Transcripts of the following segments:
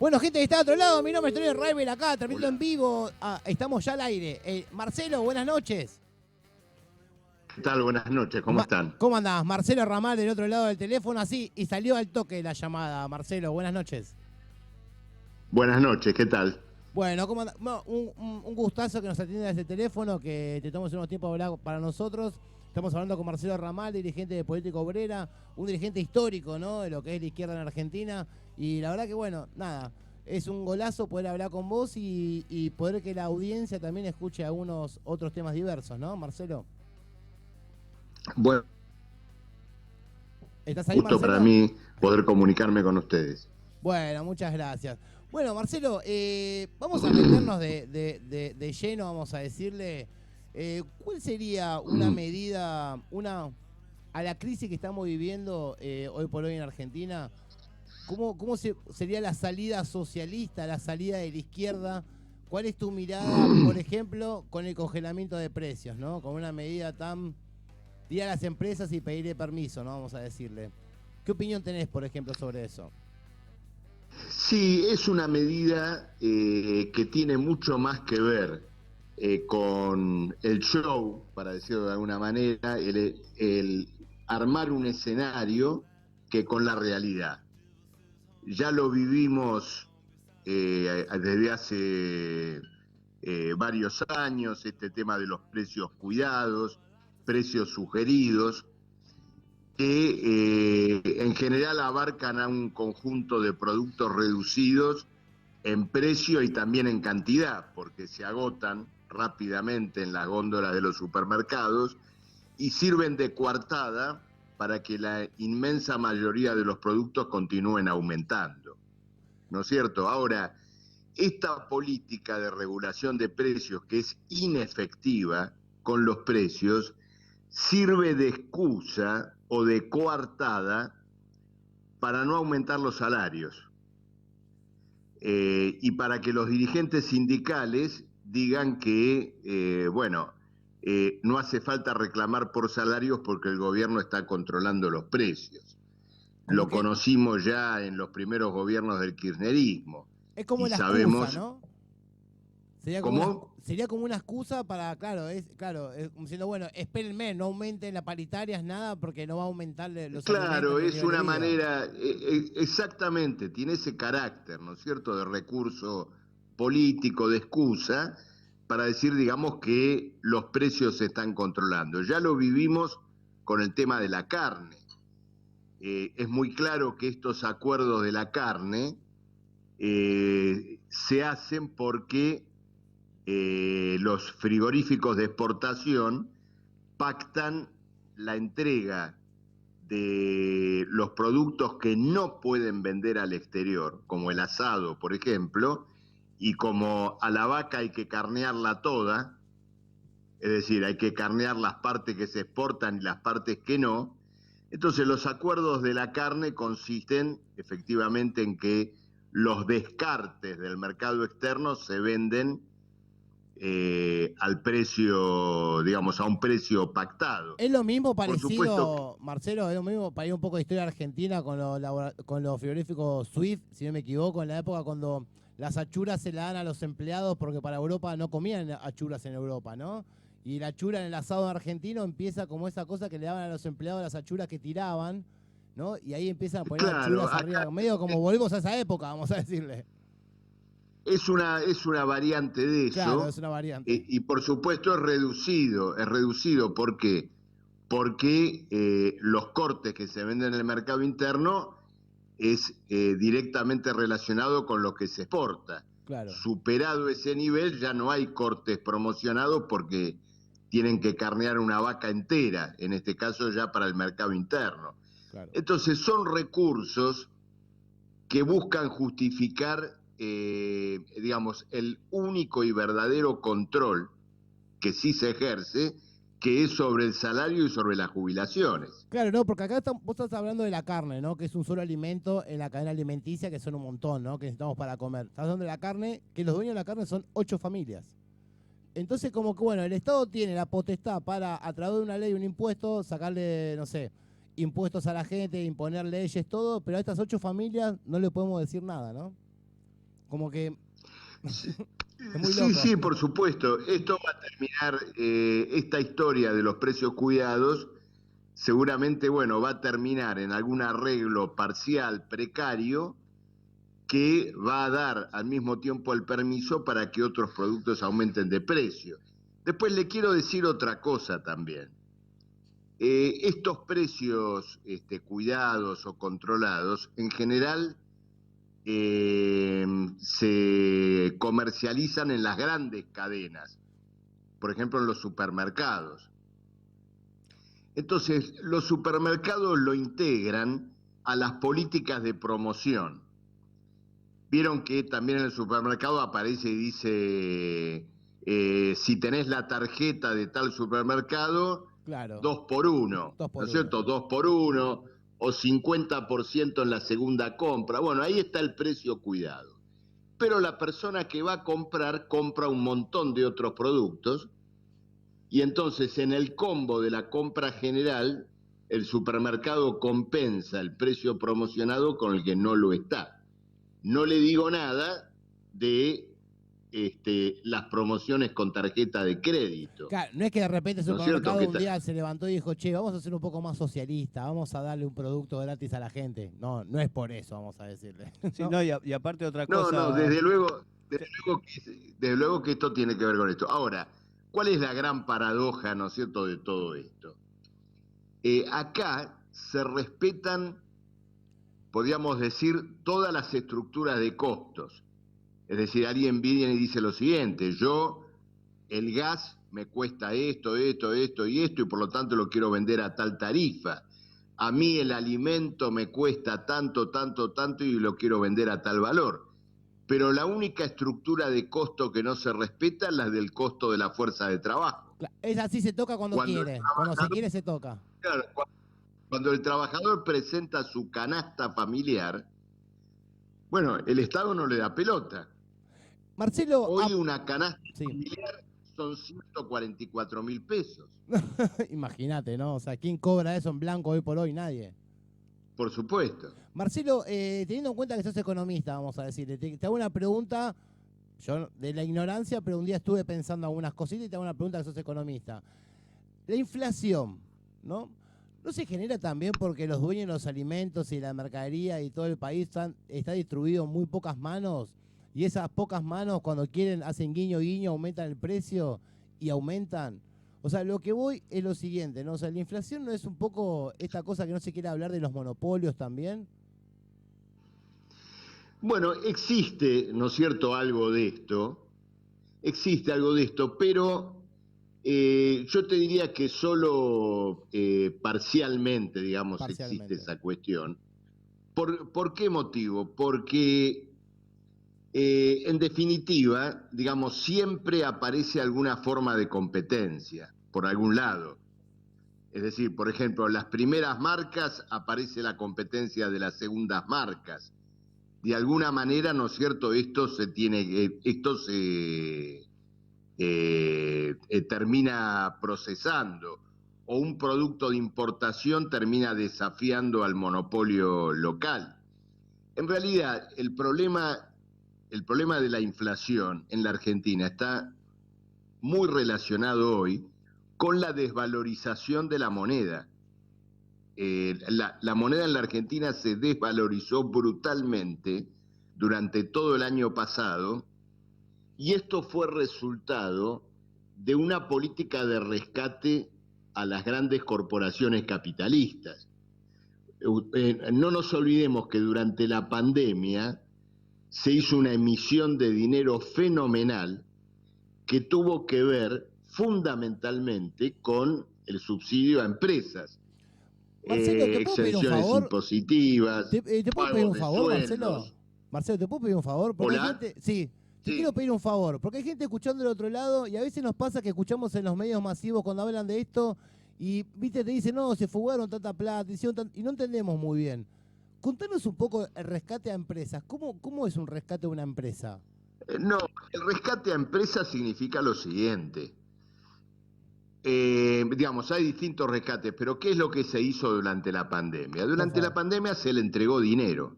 Bueno, gente que está de otro lado, mi nombre es Tony Rival acá, transmitiendo en vivo. Estamos ya al aire. Marcelo, buenas noches. ¿Qué tal? Buenas noches, ¿cómo están? ¿Cómo andás? Marcelo Ramal del otro lado del teléfono, así, y salió al toque la llamada. Marcelo, buenas noches. Buenas noches, ¿qué tal? Bueno, ¿cómo andás? Bueno, un gustazo que nos atienda desde el teléfono, que te tomes unos tiempos a hablar para nosotros. Estamos hablando con Marcelo Ramal, dirigente de Política Obrera, un dirigente histórico, ¿no?, de lo que es la izquierda en Argentina. Y la verdad que, bueno, nada, es un golazo poder hablar con vos y poder que la audiencia también escuche algunos otros temas diversos, ¿no, Marcelo? Bueno, ¿Estás ahí, gusto Marcelo? para mí poder comunicarme con ustedes. Bueno, muchas gracias. Bueno, Marcelo, vamos a meternos de lleno, vamos a decirle, ¿cuál sería una medida, a la crisis que estamos viviendo hoy por hoy en Argentina? ¿Cómo sería la salida socialista, la salida de la izquierda? ¿Cuál es tu mirada, por ejemplo, con el congelamiento de precios, ¿no? Con una medida tan... ir a las empresas y pedirle permiso, ¿no? Vamos a decirle. ¿Qué opinión tenés, por ejemplo, sobre eso? Sí, es una medida que tiene mucho más que ver con el show, para decirlo de alguna manera, el armar un escenario que con la realidad. Ya lo vivimos desde hace varios años, este tema de los precios cuidados, precios sugeridos, que en general abarcan a un conjunto de productos reducidos en precio y también en cantidad, porque se agotan rápidamente en las góndolas de los supermercados y sirven de coartada para que la inmensa mayoría de los productos continúen aumentando, ¿no es cierto? Ahora, esta política de regulación de precios, que es inefectiva con los precios, sirve de excusa o de coartada para no aumentar los salarios y para que los dirigentes sindicales digan que, no hace falta reclamar por salarios porque el gobierno está controlando los precios. Lo conocimos ya en los primeros gobiernos del kirchnerismo. Es como y la sabemos, excusa, ¿no? Sería como una excusa para, claro, como diciendo, bueno, espérenme, no aumenten las paritarias, nada, porque no va a aumentar los alimentos. Claro, Ni el es nivel de una vida. manera, exactamente, tiene ese carácter, ¿no es cierto?, de recurso político, de excusa, para decir, digamos, que los precios se están controlando. Ya lo vivimos con el tema de la carne. Es muy claro que estos acuerdos de la carne se hacen porque los frigoríficos de exportación pactan la entrega de los productos que no pueden vender al exterior, como el asado, por ejemplo, y como a la vaca hay que carnearla toda, es decir, hay que carnear las partes que se exportan y las partes que no. Entonces los acuerdos de la carne consisten efectivamente en que los descartes del mercado externo se venden al precio, digamos, a un precio pactado. Es lo mismo Por supuesto parecido, Marcelo, es lo mismo para ir un poco de historia argentina con los frigoríficos Swift, si no me equivoco, en la época cuando las achuras se la dan a los empleados porque para Europa no comían achuras en Europa, ¿no? Y la achura en el asado argentino empieza como esa cosa que le daban a los empleados las achuras que tiraban, ¿no? Y ahí empiezan a poner claro, achuras arriba, medio como volvemos a esa época, vamos a decirle. es una variante de Claro, eso, es una variante. y por supuesto es reducido, ¿por qué? Porque los cortes que se venden en el mercado interno es directamente relacionado con lo que se exporta. Claro. Superado ese nivel ya no hay cortes promocionados porque tienen que carnear una vaca entera, en este caso ya para el mercado interno. Claro. Entonces son recursos que buscan justificar, digamos, el único y verdadero control que sí se ejerce, que es sobre el salario y sobre las jubilaciones. Claro, no, porque acá vos estás hablando de la carne, ¿no? Que es un solo alimento en la cadena alimenticia, que son un montón, ¿no? Que necesitamos para comer. Estás hablando de la carne, que los dueños de la carne son 8 familias. Entonces, como que, bueno, el Estado tiene la potestad para, a través de una ley, un impuesto, sacarle, no sé, impuestos a la gente, imponer leyes, todo, pero a estas 8 familias no le podemos decir nada, ¿no? Como que Sí, es muy sí, loco. sí, por supuesto. Esto va a terminar, esta historia de los precios cuidados, seguramente, bueno, va a terminar en algún arreglo parcial, precario, que va a dar al mismo tiempo el permiso para que otros productos aumenten de precio. Después le quiero decir otra cosa también. Estos precios cuidados o controlados, en general, se comercializan en las grandes cadenas, por ejemplo en los supermercados. Entonces, los supermercados lo integran a las políticas de promoción. Vieron que también en el supermercado aparece y dice, si tenés la tarjeta de tal supermercado, Claro, 2 por 1, dos ¿no por es uno. cierto? 2 por 1 o 50% en la segunda compra. Bueno, ahí está el precio cuidado. Pero la persona que va a comprar compra un montón de otros productos y entonces en el combo de la compra general, el supermercado compensa el precio promocionado con el que no lo está. No le digo nada de las promociones con tarjeta de crédito, Claro, no es que de repente el ¿no es cierto? supermercado un día se levantó y dijo, che, vamos a ser un poco más socialista, vamos a darle un producto gratis a la gente. No, no es por eso, vamos a decirle. Sí, ¿No? no, y aparte otra No, no, cosa. desde luego que esto tiene que ver con esto. Ahora, ¿cuál es la gran paradoja, ¿no es cierto?, de todo esto? Acá se respetan, podríamos decir, todas las estructuras de costos. Es decir, alguien viene y dice lo siguiente, el gas me cuesta esto, esto, esto y esto, y por lo tanto lo quiero vender a tal tarifa. A mí el alimento me cuesta tanto, tanto, tanto y lo quiero vender a tal valor. Pero la única estructura de costo que no se respeta es la del costo de la fuerza de trabajo. Es así, se toca cuando Cuando el quiere. Cuando se trabajador, quiere, se toca. claro, cuando el trabajador presenta su canasta familiar, bueno, el Estado no le da pelota. Marcelo, Hoy una canasta sí. familiar son 144.000 pesos. Imagínate, ¿no? O sea, ¿quién cobra eso en blanco hoy por hoy? Nadie. Por supuesto. Marcelo, teniendo en cuenta que sos economista, vamos a decirle, te hago una pregunta, yo de la ignorancia, pero un día estuve pensando algunas cositas y te hago una pregunta que sos economista. La inflación, ¿no? ¿No se genera también porque los dueños de los alimentos y la mercadería y todo el país está distribuido en muy pocas manos? Y esas pocas manos, cuando quieren, hacen guiño, guiño, aumentan el precio y aumentan. O sea, lo que voy es lo siguiente, ¿no? O sea, la inflación no es un poco esta cosa que no se quiere hablar de los monopolios también. Bueno, existe, ¿no es cierto?, algo de esto. Existe algo de esto, pero yo te diría que solo parcialmente, digamos, existe Parcialmente. esa cuestión. ¿Por qué motivo? Porque, en definitiva, digamos, siempre aparece alguna forma de competencia, por algún lado. Es decir, por ejemplo, en las primeras marcas aparece la competencia de las segundas marcas. De alguna manera, ¿no es cierto?, esto se termina procesando, o un producto de importación termina desafiando al monopolio local. En realidad, el problema de la inflación en la Argentina está muy relacionado hoy con la desvalorización de la moneda. La moneda en la Argentina se desvalorizó brutalmente durante todo el año pasado y esto fue resultado de una política de rescate a las grandes corporaciones capitalistas. No nos olvidemos que durante la pandemia se hizo una emisión de dinero fenomenal que tuvo que ver fundamentalmente con el subsidio a empresas. Marcelo, ¿te puedo pedir un Exenciones favor? impositivas, ¿Te puedo pedir pagos un de favor, Marcelo? sueldos. Marcelo, ¿te puedo pedir un favor? Porque hay Hola. gente, sí, te quiero Sí. pedir un favor, porque hay gente escuchando del otro lado y a veces nos pasa que escuchamos en los medios masivos cuando hablan de esto y, viste, te dicen, no, se fugaron tanta plata, y no entendemos muy bien. Contanos un poco el rescate a empresas. ¿Cómo es un rescate a una empresa? No, el rescate a empresas significa lo siguiente. Digamos, hay distintos rescates, pero ¿qué es lo que se hizo durante la pandemia? Por Durante la favor. pandemia se le entregó dinero,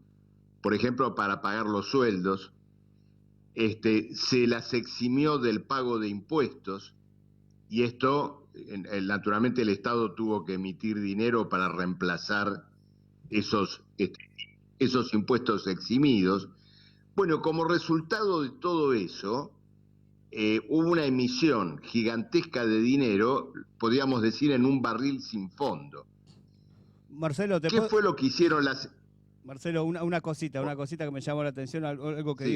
por ejemplo, para pagar los sueldos, se las eximió del pago de impuestos y esto, naturalmente el Estado tuvo que emitir dinero para reemplazar esos impuestos eximidos. Bueno, como resultado de todo eso, hubo una emisión gigantesca de dinero, podríamos decir, en un barril sin fondo. Marcelo, ¿Qué fue lo que hicieron las... Marcelo, una cosita que me llamó la atención, algo que, sí,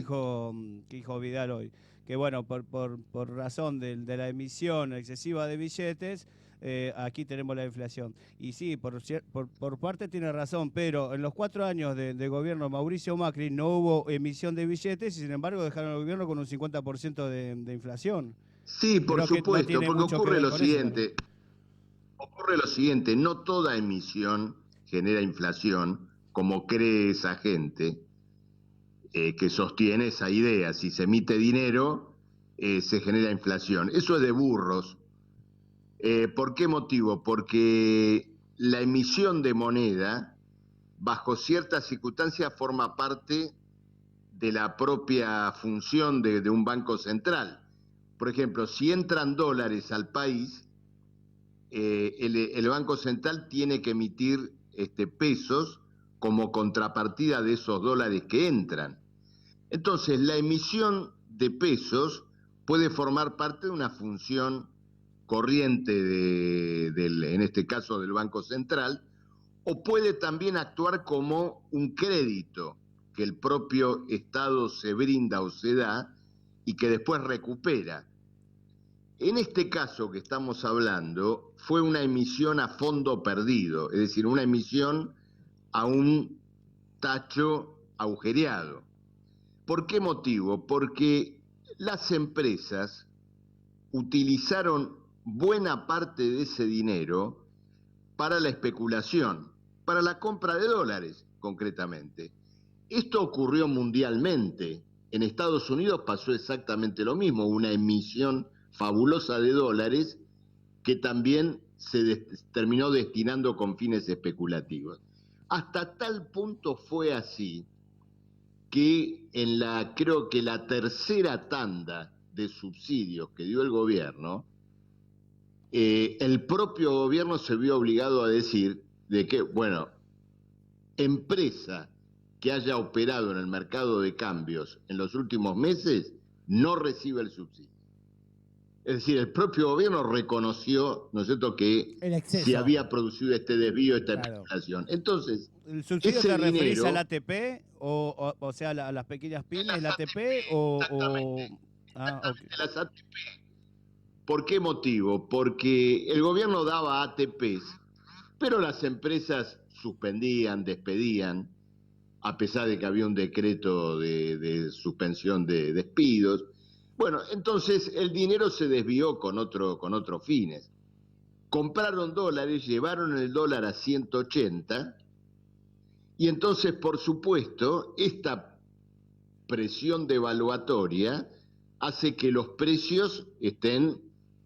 dijo Vidal hoy, que bueno, por razón de la emisión excesiva de billetes, aquí tenemos la inflación. Y sí, por parte tiene razón, pero en los 4 años de gobierno Mauricio Macri no hubo emisión de billetes y sin embargo dejaron al gobierno con un 50% de inflación. Sí, por Creo que no supuesto, tiene porque mucho que ver con eso también. ocurre lo siguiente, no toda emisión genera inflación, como cree esa gente que sostiene esa idea. Si se emite dinero, se genera inflación. Eso es de burros. ¿Por qué motivo? Porque la emisión de moneda, bajo ciertas circunstancias, forma parte de la propia función de un banco central. Por ejemplo, si entran dólares al país, el Banco Central tiene que emitir pesos como contrapartida de esos dólares que entran. Entonces, la emisión de pesos puede formar parte de una función corriente en este caso del Banco Central, o puede también actuar como un crédito que el propio Estado se brinda o se da y que después recupera. En este caso que estamos hablando, fue una emisión a fondo perdido, es decir, una emisión a un tacho agujereado. ¿Por qué motivo? Porque las empresas utilizaron buena parte de ese dinero para la especulación, para la compra de dólares, concretamente. Esto ocurrió mundialmente. En Estados Unidos pasó exactamente lo mismo, una emisión fabulosa de dólares que también se terminó destinando con fines especulativos. Hasta tal punto fue así que creo que la tercera tanda de subsidios que dio el gobierno, el propio gobierno se vio obligado a decir de que, bueno, empresa que haya operado en el mercado de cambios en los últimos meses no recibe el subsidio. Es decir, el propio gobierno reconoció, ¿no es cierto?, que se había producido este desvío, esta especulación. Entonces, ¿el subsidio te referís al ATP o sea, a las pequeñas pymes, el ATP okay. Las ATP. ¿Por qué motivo? Porque el gobierno daba ATPs, pero las empresas suspendían, despedían, a pesar de que había un decreto de suspensión de despidos. Bueno, entonces el dinero se desvió con otros fines. Compraron dólares, llevaron el dólar a 180 y entonces, por supuesto, esta presión devaluatoria hace que los precios estén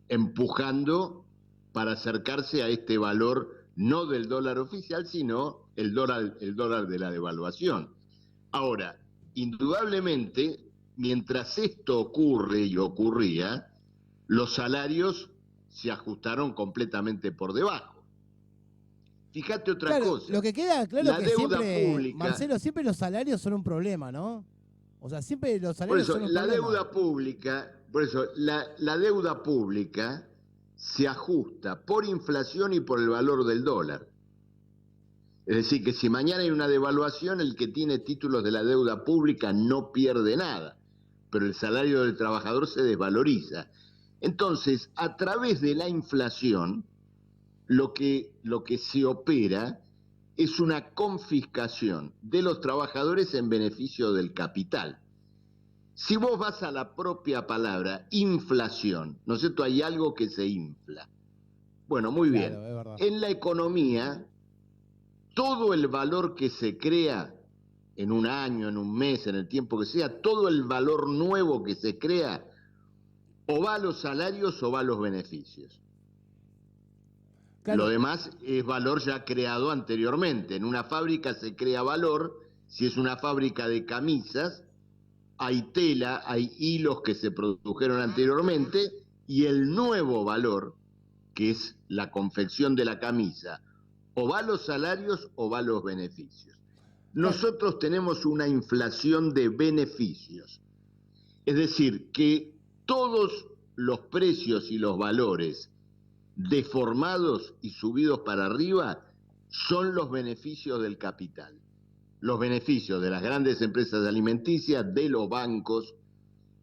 empujando para acercarse a este valor, no del dólar oficial, sino el dólar de la devaluación. Ahora, indudablemente, mientras esto ocurre y ocurría, los salarios se ajustaron completamente por debajo. Fíjate otra cosa. Lo que queda claro es que siempre, pública, Marcelo, siempre los salarios son un problema, ¿no? O sea, siempre los salarios son un problema. Por eso, la deuda pública se ajusta por inflación y por el valor del dólar. Es decir, que si mañana hay una devaluación, el que tiene títulos de la deuda pública no pierde nada, pero el salario del trabajador se desvaloriza. Entonces, a través de la inflación, lo que se opera es una confiscación de los trabajadores en beneficio del capital. Si vos vas a la propia palabra inflación, ¿no es cierto? Hay algo que se infla. Bueno, muy bien. En la economía, todo el valor que se crea en un año, en un mes, en el tiempo que sea, todo el valor nuevo que se crea, o va a los salarios o va a los beneficios. Claro. Lo demás es valor ya creado anteriormente. En una fábrica se crea valor, si es una fábrica de camisas, hay tela, hay hilos que se produjeron anteriormente y el nuevo valor, que es la confección de la camisa, o va a los salarios o va a los beneficios. Nosotros tenemos una inflación de beneficios, es decir, que todos los precios y los valores deformados y subidos para arriba son los beneficios del capital, los beneficios de las grandes empresas alimenticias, de los bancos,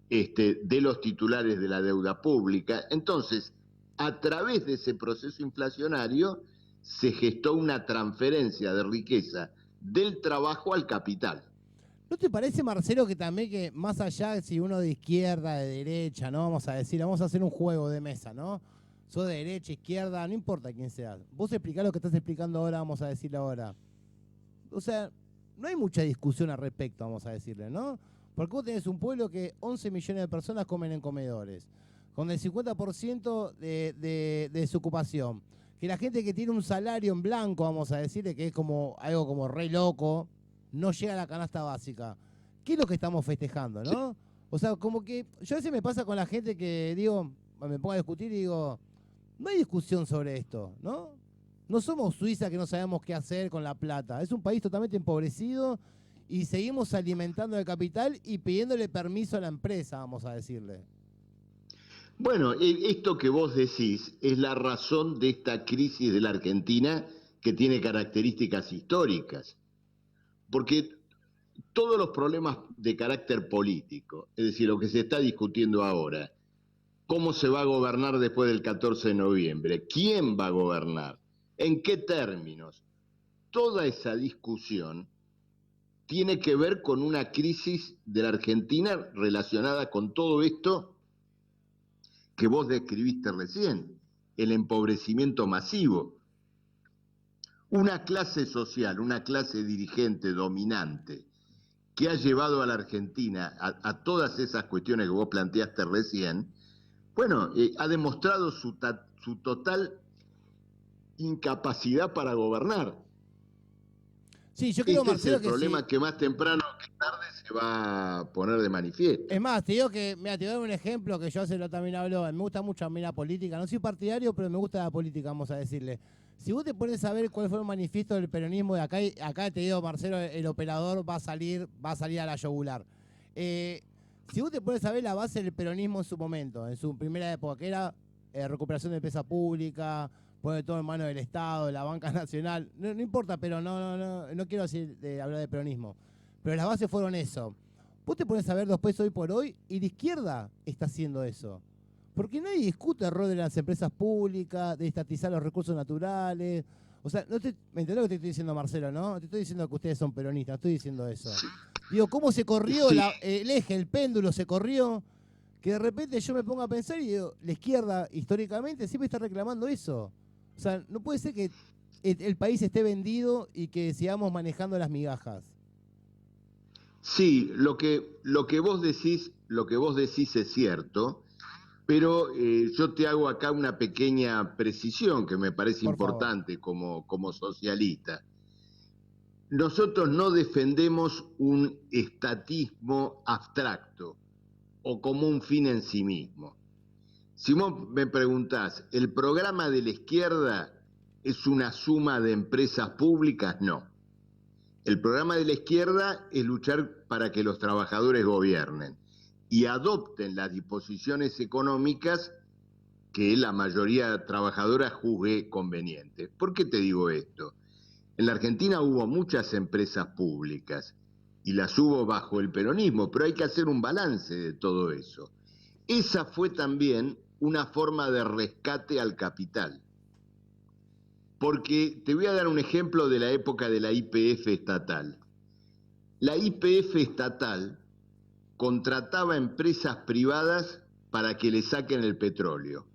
de los titulares de la deuda pública. Entonces, a través de ese proceso inflacionario se gestó una transferencia de riqueza del trabajo al capital. ¿No te parece, Marcelo, que también que más allá si uno de izquierda, de derecha, ¿no? Vamos a decir, vamos a hacer un juego de mesa, ¿no? Sos de derecha, izquierda, no importa quién seas. Vos explicás lo que estás explicando ahora, vamos a decirlo ahora. O sea, no hay mucha discusión al respecto, vamos a decirle, ¿no? Porque vos tenés un pueblo que 11 millones de personas comen en comedores, con el 50% de desocupación. Que la gente que tiene un salario en blanco, vamos a decirle, que es como algo como re loco, no llega a la canasta básica. ¿Qué es lo que estamos festejando, no? O sea, como que yo a veces me pasa con la gente que digo, me pongo a discutir y digo, no hay discusión sobre esto, ¿no? No somos Suiza que no sabemos qué hacer con la plata. Es un país totalmente empobrecido y seguimos alimentando el capital y pidiéndole permiso a la empresa, vamos a decirle. Bueno, esto que vos decís es la razón de esta crisis de la Argentina que tiene características históricas. Porque todos los problemas de carácter político, es decir, lo que se está discutiendo ahora, cómo se va a gobernar después del 14 de noviembre, quién va a gobernar, en qué términos, toda esa discusión tiene que ver con una crisis de la Argentina relacionada con todo esto que vos describiste recién, el empobrecimiento masivo. Una clase social, una clase dirigente dominante que ha llevado a la Argentina a todas esas cuestiones que vos planteaste recién, bueno, ha demostrado su total incapacidad para gobernar. Sí, yo creo, Marcelo, es el problema que más temprano que tarde se va a poner de manifiesto. Es más, te digo que, mira, te doy un ejemplo que yo hace lo también hablo, me gusta mucho a mí la política, no soy partidario, pero me gusta la política, vamos a decirle. Si vos te pones a ver cuál fue el manifiesto del peronismo de acá, acá te digo, Marcelo, el operador va a salir a la yugular. Si vos te pones a ver la base del peronismo en su momento, en su primera época, que era recuperación de empresa pública, poner todo en manos del Estado, de la banca nacional, no importa, pero no quiero hablar de peronismo. Pero las bases fueron eso. Vos te pones a ver después hoy por hoy y la izquierda está haciendo eso. Porque nadie discute el rol de las empresas públicas, de estatizar los recursos naturales. O sea, ¿me entendés lo que te estoy diciendo, Marcelo, no? No te estoy diciendo que ustedes son peronistas, no estoy diciendo eso. Digo, ¿cómo se corrió el eje, el péndulo se corrió? Que de repente yo me pongo a pensar y digo, la izquierda históricamente siempre está reclamando eso. O sea, no puede ser que el país esté vendido y que sigamos manejando las migajas. Sí, lo que vos decís es cierto, pero yo te hago acá una pequeña precisión que me parece importante como socialista. Nosotros no defendemos un estatismo abstracto o como un fin en sí mismo. Si vos me preguntás, ¿el programa de la izquierda es una suma de empresas públicas? No. El programa de la izquierda es luchar para que los trabajadores gobiernen y adopten las disposiciones económicas que la mayoría trabajadora juzgue conveniente. ¿Por qué te digo esto? En la Argentina hubo muchas empresas públicas y las hubo bajo el peronismo, pero hay que hacer un balance de todo eso. Esa fue también una forma de rescate al capital. Porque te voy a dar un ejemplo de la época de la YPF estatal. La YPF estatal contrataba empresas privadas para que le saquen el petróleo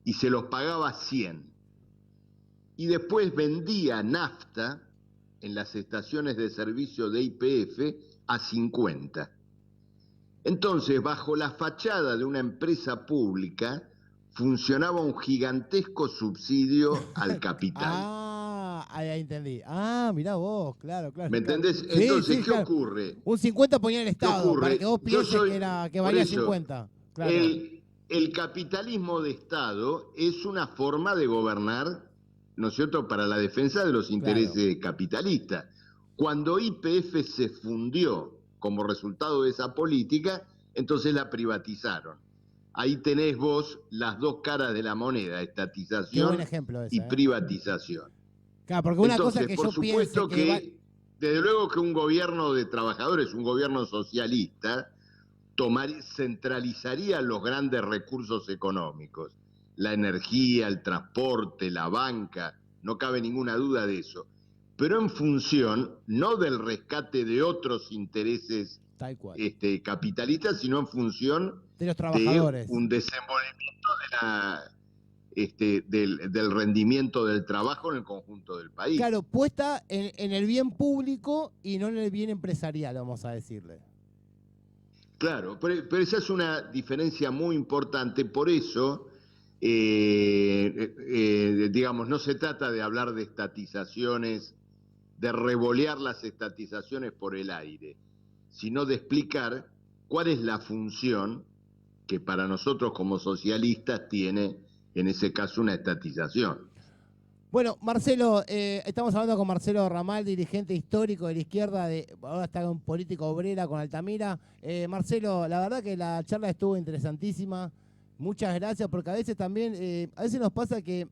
y se los pagaba 100. Y después vendía nafta en las estaciones de servicio de YPF a 50. Entonces, bajo la fachada de una empresa pública, funcionaba un gigantesco subsidio al capital. ahí entendí. Ah, mirá vos, claro. ¿Me entendés? Sí, Entonces, sí, ¿qué claro. ocurre? Un 50 ponía el ¿Qué Estado, para ocurre? que vos Yo pienses soy, que por valía eso, 50. Claro. el capitalismo de Estado es una forma de gobernar, ¿no es cierto?, para la defensa de los Claro. intereses capitalistas. Cuando YPF se fundió como resultado de esa política, entonces la privatizaron. Ahí tenés vos las dos caras de la moneda, Qué buen estatización ejemplo y ese, ¿eh? privatización. Claro, porque una cosa es Entonces, que por yo piense supuesto que va... que, desde luego que un gobierno de trabajadores, un gobierno socialista, centralizaría los grandes recursos económicos, la energía, el transporte, la banca, no cabe ninguna duda de eso, pero en función no del rescate de otros intereses Tal cual. capitalistas, sino en función De los de trabajadores. un desenvolvimiento del rendimiento del trabajo en el conjunto del país. Claro, puesta en el bien público y no en el bien empresarial, vamos a decirle. Claro, pero esa es una diferencia muy importante, por eso, digamos, no se trata de hablar de estatizaciones, de revolear las estatizaciones por el aire, sino de explicar cuál es la función que para nosotros como socialistas tiene, en ese caso, una estatización. Bueno, Marcelo, estamos hablando con Marcelo Ramal, dirigente histórico de la izquierda, ahora está en política obrera con Altamira. Marcelo, la verdad que la charla estuvo interesantísima. Muchas gracias, porque a veces también, a veces nos pasa que,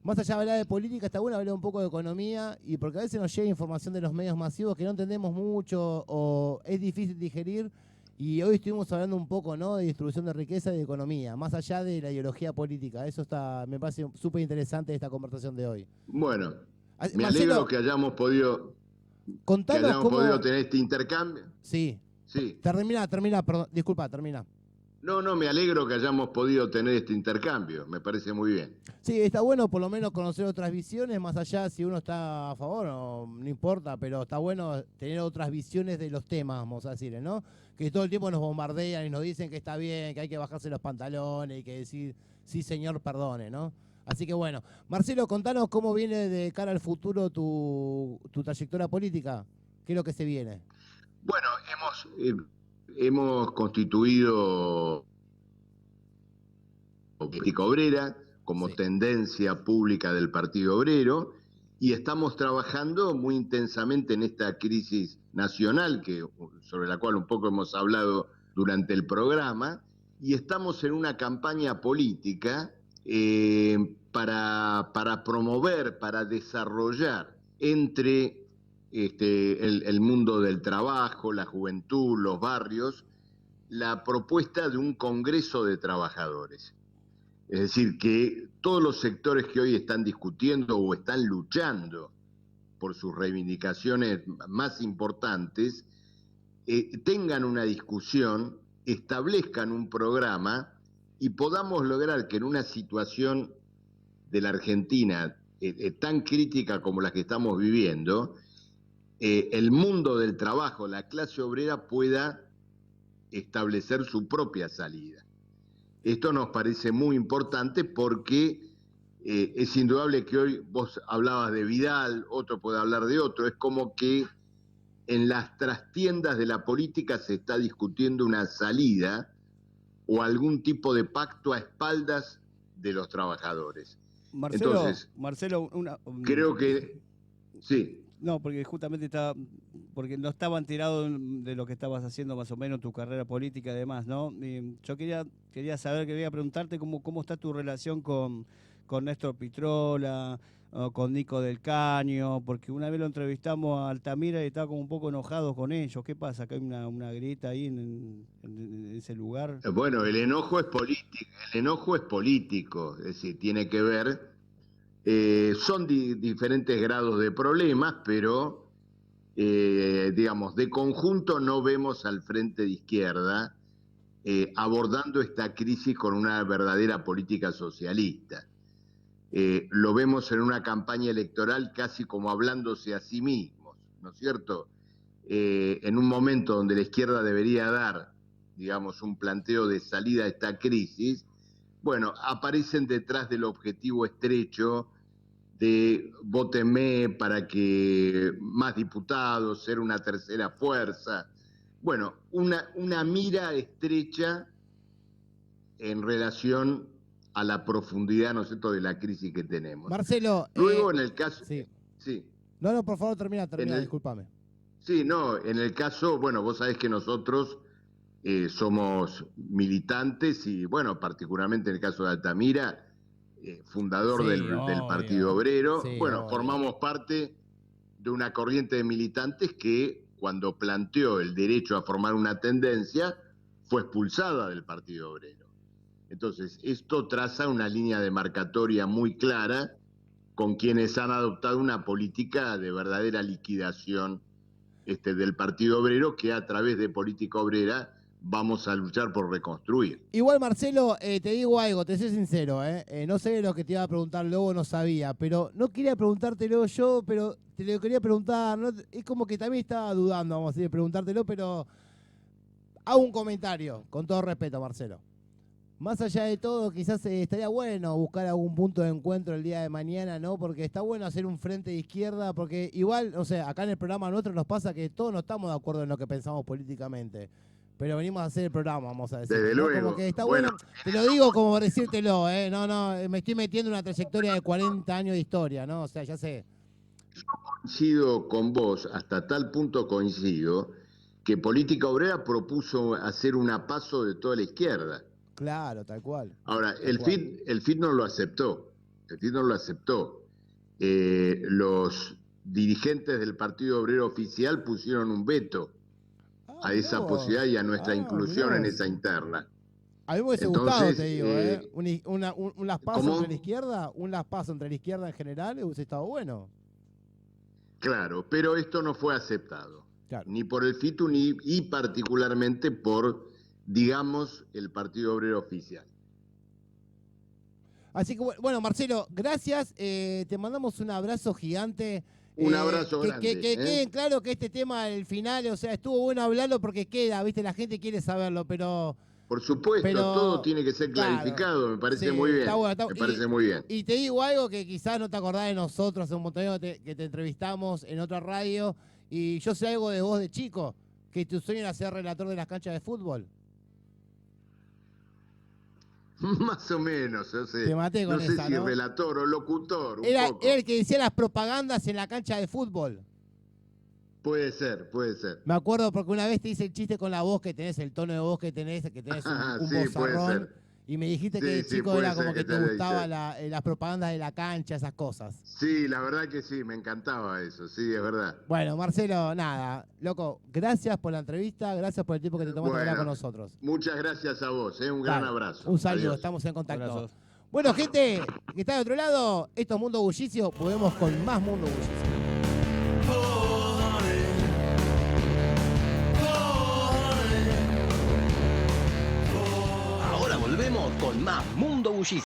más allá de hablar de política, está bueno hablar un poco de economía, y porque a veces nos llega información de los medios masivos que no entendemos mucho o es difícil digerir. Y hoy estuvimos hablando un poco, ¿no?, de distribución de riqueza y de economía, más allá de la ideología política. Eso me parece súper interesante esta conversación de hoy. Bueno, me alegro Marcelo, que hayamos podido contanos cómo... tener este intercambio. Sí, Sí. termina, perdón, disculpa, termina. No, me alegro que hayamos podido tener este intercambio, me parece muy bien. Sí, está bueno por lo menos conocer otras visiones, más allá si uno está a favor o no importa, pero está bueno tener otras visiones de los temas, vamos a decir, ¿no? Que todo el tiempo nos bombardean y nos dicen que está bien, que hay que bajarse los pantalones y que decir, sí señor, perdone, ¿no? Así que bueno, Marcelo, contanos cómo viene de cara al futuro tu trayectoria política, qué es lo que se viene. Bueno, hemos constituido política obrera como tendencia pública del Partido Obrero y estamos trabajando muy intensamente en esta crisis nacional sobre la cual un poco hemos hablado durante el programa, y estamos en una campaña política para promover, para desarrollar entre el mundo del trabajo, la juventud, los barrios, la propuesta de un Congreso de Trabajadores. Es decir, que todos los sectores que hoy están discutiendo o están luchando por sus reivindicaciones más importantes, tengan una discusión, establezcan un programa y podamos lograr que en una situación de la Argentina tan crítica como la que estamos viviendo, el mundo del trabajo, la clase obrera pueda establecer su propia salida. Esto nos parece muy importante porque es indudable que hoy vos hablabas de Vidal, otro puede hablar de otro, es como que en las trastiendas de la política se está discutiendo una salida o algún tipo de pacto a espaldas de los trabajadores. Entonces, Marcelo, creo que sí. No, porque justamente porque no estaba enterado de lo que estabas haciendo más o menos, tu carrera política y demás, ¿no? Y yo quería saber, quería preguntarte cómo está tu relación con Néstor Pitrola, o con Nico del Caño, porque una vez lo entrevistamos a Altamira y estaba como un poco enojado con ellos. ¿Qué pasa? ¿Que hay una grieta ahí en ese lugar? Bueno, el enojo es político, es decir, tiene que ver... son diferentes grados de problemas, pero, digamos, de conjunto no vemos al Frente de Izquierda abordando esta crisis con una verdadera política socialista. Lo vemos en una campaña electoral casi como hablándose a sí mismos, ¿no es cierto? En un momento donde la izquierda debería dar, digamos, un planteo de salida a esta crisis, bueno, aparecen detrás del objetivo estrecho de vótenme para que más diputados, ser una tercera fuerza. Bueno, una mira estrecha en relación a la profundidad, ¿no es cierto?, de la crisis que tenemos. Marcelo. Luego, en el caso... Sí. Sí. No, por favor, termina, discúlpame. Sí, no, en el caso, bueno, vos sabés que nosotros somos militantes y, bueno, particularmente en el caso de Altamira, fundador Sí, del obvio. Partido Obrero, Sí, bueno, obvio. formamos parte de una corriente de militantes que cuando planteó el derecho a formar una tendencia fue expulsada del Partido Obrero. Entonces, esto traza una línea demarcatoria muy clara con quienes han adoptado una política de verdadera liquidación del Partido Obrero, que a través de política obrera vamos a luchar por reconstruir. Igual, Marcelo, te digo algo, te soy sincero, no sé lo que te iba a preguntar luego, no sabía, pero no quería preguntártelo yo, pero te lo quería preguntar, ¿no? Es como que también estaba dudando, vamos a decir, preguntártelo, pero hago un comentario, con todo respeto, Marcelo. Más allá de todo, quizás estaría bueno buscar algún punto de encuentro el día de mañana, ¿no? Porque está bueno hacer un frente de izquierda, porque igual, o sea, acá en el programa nuestro nos pasa que todos no estamos de acuerdo en lo que pensamos políticamente, pero venimos a hacer el programa, vamos a decir. Desde ¿no? luego. Como que está bueno, te lo digo como por decírtelo, no, me estoy metiendo en una trayectoria de 40 años de historia, ¿no? O sea, ya sé. Coincido con vos, hasta tal punto coincido, que Política Obrera propuso hacer una paso de toda la izquierda. Claro, tal cual. Ahora, el FIT no lo aceptó. El FIT no lo aceptó. Los dirigentes del Partido Obrero Oficial pusieron un veto a esa posibilidad y a nuestra inclusión en esa interna. A mí me hubiese gustado, te digo, un las paso entre la izquierda, un las paso entre la izquierda en general, hubiese estado bueno. Claro, pero esto no fue aceptado. Claro. Ni por el FITU y particularmente por, digamos, el Partido Obrero Oficial. Así que, bueno, Marcelo, gracias. Te mandamos un abrazo gigante. Un abrazo grande. Que queden claro que este tema al final, o sea, estuvo bueno hablarlo porque queda, ¿viste? La gente quiere saberlo, pero... Por supuesto, todo tiene que ser clarificado, claro, me parece muy bien. Me parece muy bien. Y te digo algo que quizás no te acordás de nosotros, hace un montón de años que te entrevistamos en otra radio, y yo sé algo de vos de chico, que tu sueño era ser relator de las canchas de fútbol. Más o menos, yo sé. Te maté con no esa, sé si ¿no? relator o locutor, Era poco. el que decía las propagandas en la cancha de fútbol. Puede ser, puede ser. Me acuerdo porque una vez te hice el chiste con la voz que tenés, el tono de voz que tenés un sí, vozarrón. Y me dijiste que de chico era como que te gustaba las propagandas de la cancha, esas cosas. Sí, la verdad que sí, me encantaba eso, sí, es verdad. Bueno, Marcelo, nada, loco, gracias por la entrevista, gracias por el tiempo que te tomaste hablar con nosotros. Muchas gracias a vos, un gran abrazo. Un saludo, Adiós. estamos en contacto. Bueno, gente que está de otro lado, esto es Mundo Bullicio, volvemos con más Mundo Bullicio. Volvemos con más Mundo Bullicio.